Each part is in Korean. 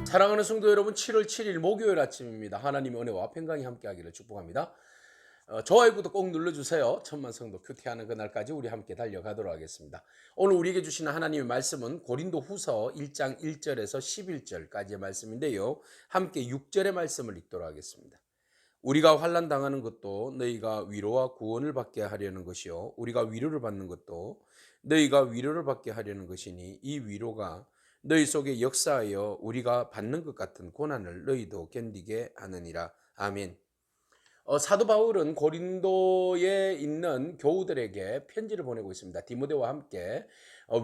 사랑하는 성도 여러분, 7월 7일 목요일 아침입니다. 하나님의 은혜와 평강이 함께하기를 축복합니다. 좋아요, 구독 꼭 눌러주세요. 천만 성도 큐티하는 그날까지 우리 함께 달려가도록 하겠습니다. 오늘 우리에게 주시는 하나님의 말씀은 고린도 후서 1장 1절에서 11절까지의 말씀인데요. 함께 6절의 말씀을 읽도록 하겠습니다. 우리가 환난 당하는 것도 너희가 위로와 구원을 받게 하려는 것이요, 우리가 위로를 받는 것도 너희가 위로를 받게 하려는 것이니 이 위로가 너희 속에 역사하여 우리가 받는 것 같은 고난을 너희도 견디게 하느니라. 아멘. 사도 바울은 고린도에 있는 교우들에게 편지를 보내고 있습니다. 디모데와 함께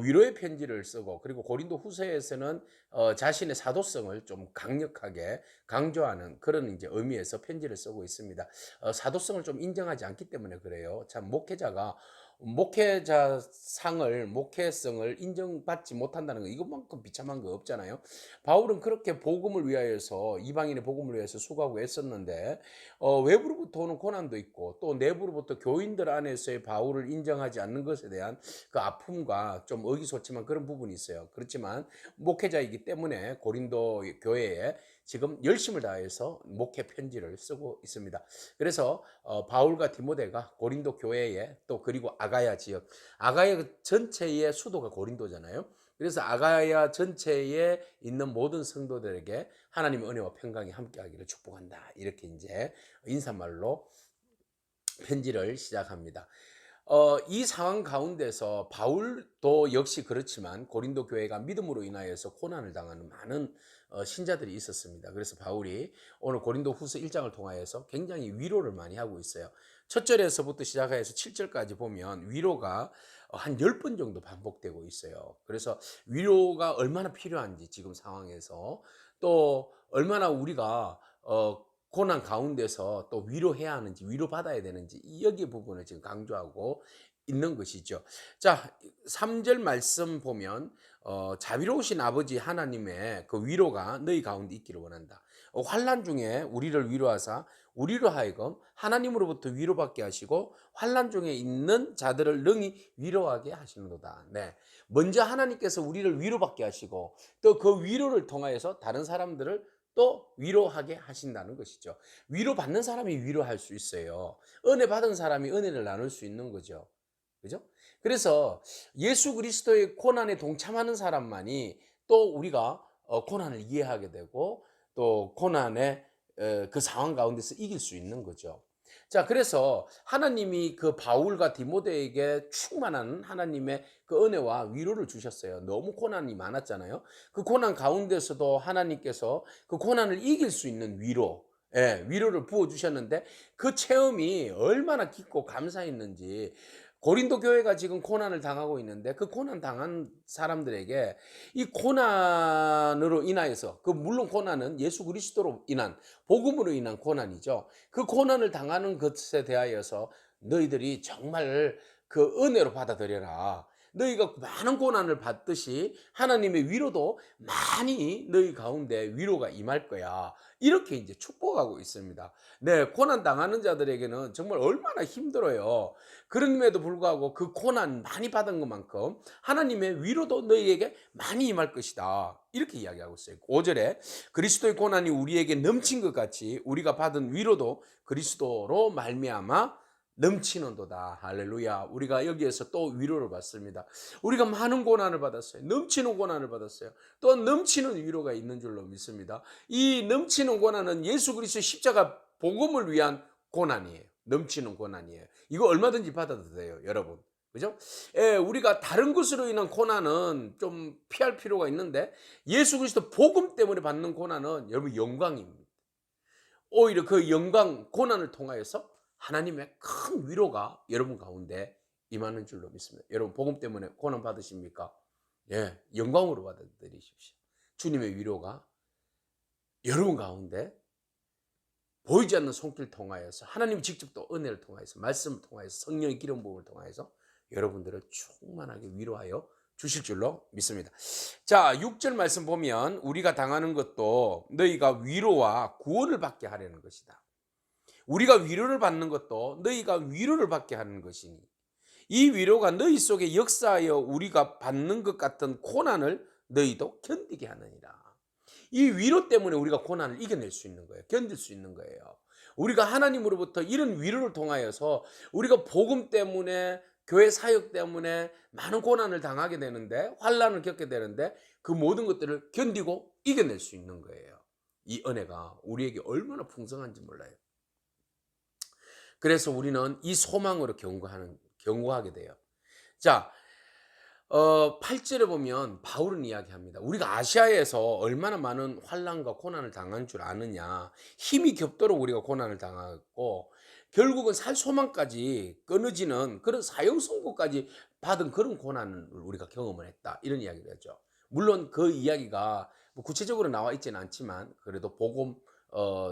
위로의 편지를 쓰고, 그리고 고린도 후서에서는 자신의 사도성을 좀 강력하게 강조하는 그런 이제 의미에서 편지를 쓰고 있습니다. 사도성을 좀 인정하지 않기 때문에 그래요. 참 목회자가 목회자상을, 목회성을 인정받지 못한다는 거, 이것만큼 비참한 거 없잖아요. 바울은 그렇게 복음을 위하여서, 이방인의 복음을 위해서 수고하고 애썼는데 외부로부터 오는 고난도 있고, 또 내부로부터 교인들 안에서의 바울을 인정하지 않는 것에 대한 그 아픔과 좀 의기소침한 그런 부분이 있어요. 그렇지만 목회자이기 때문에 고린도 교회에 지금 열심을 다해서 목회 편지를 쓰고 있습니다. 그래서 바울과 디모데가 고린도 교회에, 또 그리고 아가야 지역, 아가야 전체의 수도가 고린도잖아요. 그래서 아가야 전체에 있는 모든 성도들에게 하나님의 은혜와 평강이 함께하기를 축복한다, 이렇게 이제 인사말로 편지를 시작합니다. 이 상황 가운데서 바울도 역시 그렇지만 고린도 교회가 믿음으로 인하여서 고난을 당하는 많은 신자들이 있었습니다. 그래서 바울이 오늘 고린도 후서 1장을 통하여서 굉장히 위로를 많이 하고 있어요. 첫 절에서부터 시작해서 7절까지 보면 위로가 한 10번 정도 반복되고 있어요. 그래서 위로가 얼마나 필요한지, 지금 상황에서 또 얼마나 우리가 고난 가운데서 또 위로해야 하는지, 위로받아야 되는지, 여기 부분을 지금 강조하고 있는 것이죠. 자, 3절 말씀 보면 자비로우신 아버지 하나님의 그 위로가 너희 가운데 있기를 원한다. 환난 중에 우리를 위로하사 우리로 하여금 하나님으로부터 위로받게 하시고 환난 중에 있는 자들을 능히 위로하게 하시는도다. 네, 먼저 하나님께서 우리를 위로받게 하시고, 또 그 위로를 통하여서 다른 사람들을 또 위로하게 하신다는 것이죠. 위로받는 사람이 위로할 수 있어요. 은혜 받은 사람이 은혜를 나눌 수 있는 거죠. 그죠? 그래서 예수 그리스도의 고난에 동참하는 사람만이 또 우리가 고난을 이해하게 되고, 또 고난의 그 상황 가운데서 이길 수 있는 거죠. 자, 그래서 하나님이 그 바울과 디모데에게 충만한 하나님의 그 은혜와 위로를 주셨어요. 너무 고난이 많았잖아요. 그 고난 가운데서도 하나님께서 그 고난을 이길 수 있는 위로, 위로를 부어주셨는데, 그 체험이 얼마나 깊고 감사했는지. 고린도 교회가 지금 고난을 당하고 있는데, 그 고난 당한 사람들에게 이 고난으로 인하여서, 그 물론 고난은 예수 그리스도로 인한, 복음으로 인한 고난이죠. 그 고난을 당하는 것에 대하여서 너희들이 정말 그 은혜로 받아들여라. 너희가 많은 고난을 받듯이 하나님의 위로도 많이 너희 가운데 위로가 임할 거야, 이렇게 이제 축복하고 있습니다. 네, 고난 당하는 자들에게는 정말 얼마나 힘들어요. 그럼에도 불구하고 그 고난 많이 받은 것만큼 하나님의 위로도 너희에게 많이 임할 것이다, 이렇게 이야기하고 있어요. 5절에 그리스도의 고난이 우리에게 넘친 것 같이 우리가 받은 위로도 그리스도로 말미암아 넘치는도다. 할렐루야. 우리가 여기에서 또 위로를 받습니다. 우리가 많은 고난을 받았어요. 넘치는 고난을 받았어요. 또 넘치는 위로가 있는 줄로 믿습니다. 이 넘치는 고난은 예수 그리스도의 십자가 복음을 위한 고난이에요. 넘치는 고난이에요. 이거 얼마든지 받아도 돼요, 여러분. 그죠? 우리가 다른 것으로 인한 고난은 좀 피할 필요가 있는데, 예수 그리스도 복음 때문에 받는 고난은 여러분 영광입니다. 오히려 그 영광, 고난을 통하여서 하나님의 큰 위로가 여러분 가운데 임하는 줄로 믿습니다. 여러분 복음 때문에 고난 받으십니까? 예, 영광으로 받아들이십시오. 주님의 위로가 여러분 가운데 보이지 않는 손길 통하여서, 하나님이 직접 또 은혜를 통하여서, 말씀을 통하여서, 성령의 기름 부음을 통하여서 여러분들을 충만하게 위로하여 주실 줄로 믿습니다. 자, 6절 말씀 보면 우리가 당하는 것도 너희가 위로와 구원을 받게 하려는 것이다. 우리가 위로를 받는 것도 너희가 위로를 받게 하는 것이니 이 위로가 너희 속에 역사하여 우리가 받는 것 같은 고난을 너희도 견디게 하느니라. 이 위로 때문에 우리가 고난을 이겨낼 수 있는 거예요. 견딜 수 있는 거예요. 우리가 하나님으로부터 이런 위로를 통하여서 우리가 복음 때문에 교회 사역 때문에 많은 고난을 당하게 되는데, 환난을 겪게 되는데, 그 모든 것들을 견디고 이겨낼 수 있는 거예요. 이 은혜가 우리에게 얼마나 풍성한지 몰라요. 그래서 우리는 이 소망으로 경고하게 돼요. 자, 8절에 보면 바울은 이야기합니다. 우리가 아시아에서 얼마나 많은 환난과 고난을 당한 줄 아느냐. 힘이 겹도록 우리가 고난을 당하고 결국은 살 소망까지 끊어지는 그런 사형 선고까지 받은 그런 고난을 우리가 경험을 했다. 이런 이야기를 하죠. 물론 그 이야기가 뭐 구체적으로 나와 있지는 않지만 그래도 복음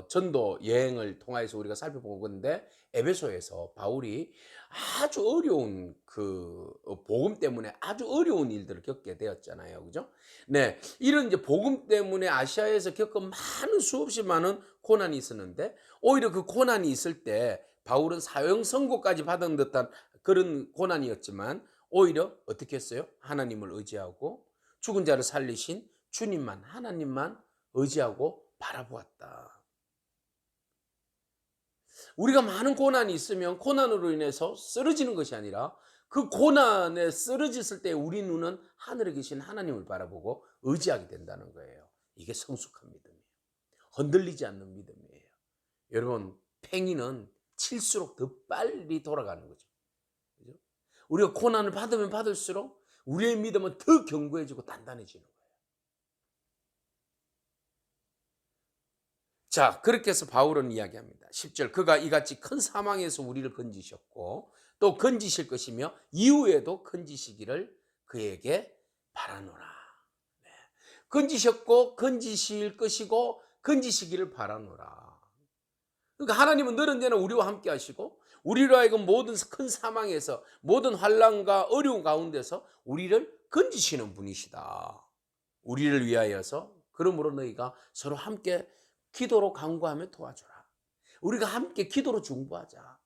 전도 여행을 통해서 우리가 살펴보건데, 에베소에서 바울이 아주 어려운 복음 때문에 아주 어려운 일들을 겪게 되었잖아요. 그죠? 네. 이런 이제 복음 때문에 아시아에서 겪은 많은 수없이 많은 고난이 있었는데, 오히려 그 고난이 있을 때 바울은 사형 선고까지 받은 듯한 그런 고난이었지만, 오히려 어떻게 했어요? 하나님을 의지하고 죽은 자를 살리신 주님만, 하나님만 의지하고 바라보았다. 우리가 많은 고난이 있으면 고난으로 인해서 쓰러지는 것이 아니라, 그 고난에 쓰러졌을 때 우리 눈은 하늘에 계신 하나님을 바라보고 의지하게 된다는 거예요. 이게 성숙한 믿음이에요. 흔들리지 않는 믿음이에요. 여러분, 팽이는 칠수록 더 빨리 돌아가는 거죠. 그죠? 우리가 고난을 받으면 받을수록 우리의 믿음은 더 견고해지고 단단해지는 거예요. 자, 그렇게 해서 바울은 이야기합니다. 10절, 그가 이같이 큰 사망에서 우리를 건지셨고 또 건지실 것이며 이후에도 건지시기를 그에게 바라노라. 네. 건지셨고 건지실 것이고 건지시기를 바라노라. 그러니까 하나님은 늘 언제나 우리와 함께 하시고 우리로 하여금 모든 큰 사망에서, 모든 환난과 어려운 가운데서 우리를 건지시는 분이시다. 우리를 위하여서 그러므로 너희가 서로 함께 기도로 간구하며 도와주라. 우리가 함께 기도로 중보하자.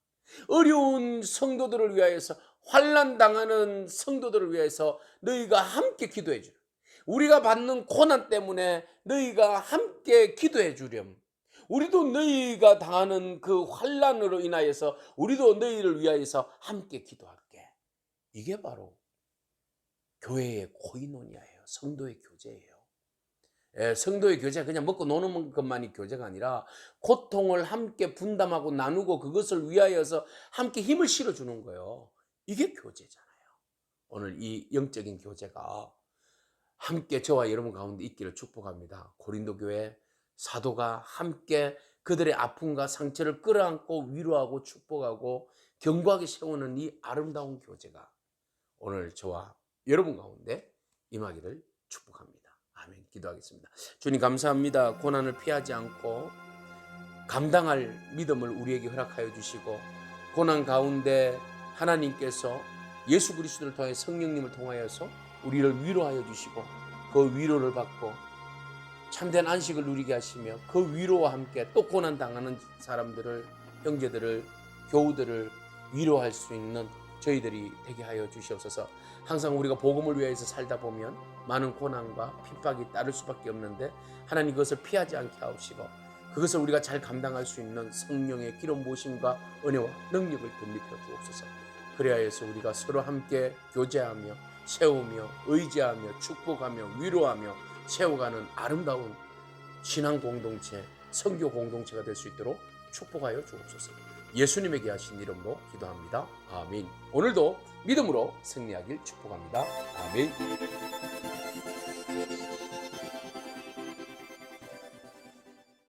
어려운 성도들을 위하여서, 환난 당하는 성도들을 위해서 너희가 함께 기도해 주라. 우리가 받는 고난 때문에 너희가 함께 기도해 주렴. 우리도 너희가 당하는 그 환난으로 인하여서 우리도 너희를 위하여서 함께 기도할게. 이게 바로 교회의 코이노니아예요. 성도의 교제예요. 성도의 교제가 그냥 먹고 노는 것만이 교제가 아니라 고통을 함께 분담하고 나누고 그것을 위하여서 함께 힘을 실어주는 거예요. 이게 교제잖아요. 오늘 이 영적인 교제가 함께 저와 여러분 가운데 있기를 축복합니다. 고린도 교회 사도가 함께 그들의 아픔과 상처를 끌어안고 위로하고 축복하고 견고하게 세우는 이 아름다운 교제가 오늘 저와 여러분 가운데 임하기를 축복합니다. 아멘. 기도하겠습니다. 주님 감사합니다. 고난을 피하지 않고 감당할 믿음을 우리에게 허락하여 주시고, 고난 가운데 하나님께서 예수 그리스도를 통해 성령님을 통하여서 우리를 위로하여 주시고 그 위로를 받고 참된 안식을 누리게 하시며 그 위로와 함께 또 고난 당하는 사람들을, 형제들을, 교우들을 위로할 수 있는 저희들이 되게 하여 주시옵소서. 항상 우리가 복음을 위해서 살다 보면 많은 고난과 핍박이 따를 수밖에 없는데 하나님 그것을 피하지 않게 하옵시고 그것을 우리가 잘 감당할 수 있는 성령의 기름 부으심과 은혜와 능력을 덧입혀 주옵소서. 그래야해서 우리가 서로 함께 교제하며 세우며 의지하며 축복하며 위로하며 세워가는 아름다운 신앙 공동체, 선교 공동체가 될 수 있도록 축복하여 주옵소서. 예수님에게 하신 이름으로 기도합니다. 아멘. 오늘도 믿음으로 승리하길 축복합니다. 아멘.